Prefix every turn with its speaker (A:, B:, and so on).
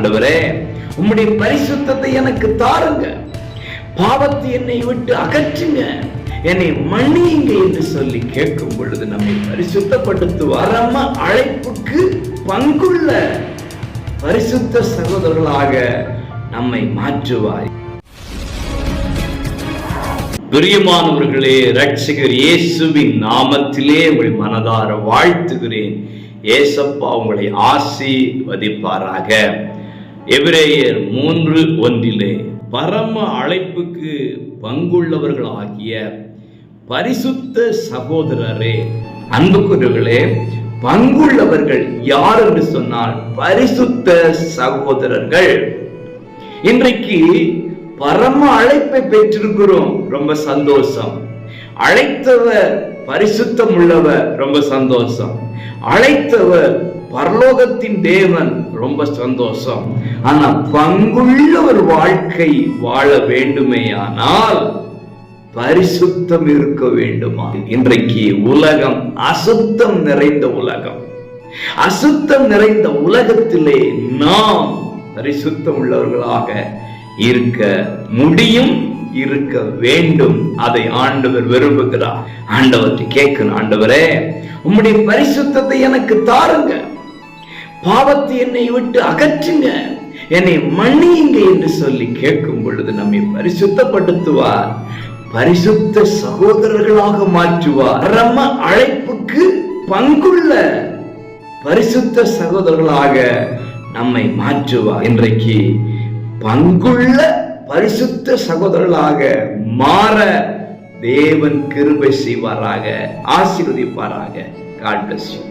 A: ஆண்டவரே, உம்முடைய பரிசுத்தத்தை எனக்கு தாருங்க, பாவத்தை என்னை விட்டு அகற்றுங்க, என்னை மன்னியுங்க என்று சொல்லி கேட்கும் பொழுது நம்மை பரிசுத்தப்படுத்துவார். நம்ம அழைப்புக்கு பங்குள்ள பரிசுத்த சகோதரர்களாக நம்மை மாற்றுவார். பிரியமானவர்களே, இரட்சகர் இயேசுவின் நாமத்திலே உங்களை மனதார வாழ்த்துகிறேன். ஏசப்பா உங்களை ஆசீர்வதிப்பாராக. எபிரேயர் 3:1 பரம அழைப்புக்கு பங்குள்ளவர்களாகிய பரிசுத்த சகோதரரே, அன்புக்குரியவர்களே, பங்குள்ளவர்கள் யார் என்று சொன்னால் பரிசுத்த சகோதரர்கள். இன்றைக்கு பரம அழைப்பை பெற்றிருக்கிறோம், ரொம்ப சந்தோஷம். அழைத்தவர் பரிசுத்தம் உள்ளவர், ரொம்ப சந்தோஷம். அழைத்தவர் பரலோகத்தின் தேவன், ரொம்ப சந்தோஷம். ஆனா பங்குள்ள ஒரு வாழ்க்கை வாழ வேண்டுமேயானால் பரிசுத்தம் இருக்க வேண்டுமா? இன்றைக்கு உலகம் அசுத்தம் நிறைந்த உலகம். அசுத்தம் நிறைந்த உலகத்திலே நாம் பரிசுத்தம் உள்ளவர்களாக இருக்க முடியும், இருக்க வேண்டும். அதை ஆண்டவர் விரும்புகிறார். ஆண்டவரை கேட்கணும், ஆண்டவரே, உம்முடைய பரிசுத்தத்தை எனக்கு தாருங்க, பாவத்தை என்னை விட்டு அகற்றுங்க, என்னை மன்னியுங்க என்று சொல்லி கேட்கும் பொழுது நம்மை பரிசுத்தப்படுத்துவார், பரிசுத்த சகோதரர்களாக மாற்றுவார். பரம அழைப்புக்கு பங்குள்ள பரிசுத்த சகோதரர்களாக நம்மை மாற்றுவார். இன்றைக்கு பங்குள்ள பரிசுத்த சகோதரர்களாக மாற தேவன் கிருபை செய்வாராக, ஆசீர்வதிப்பாராக. God bless you.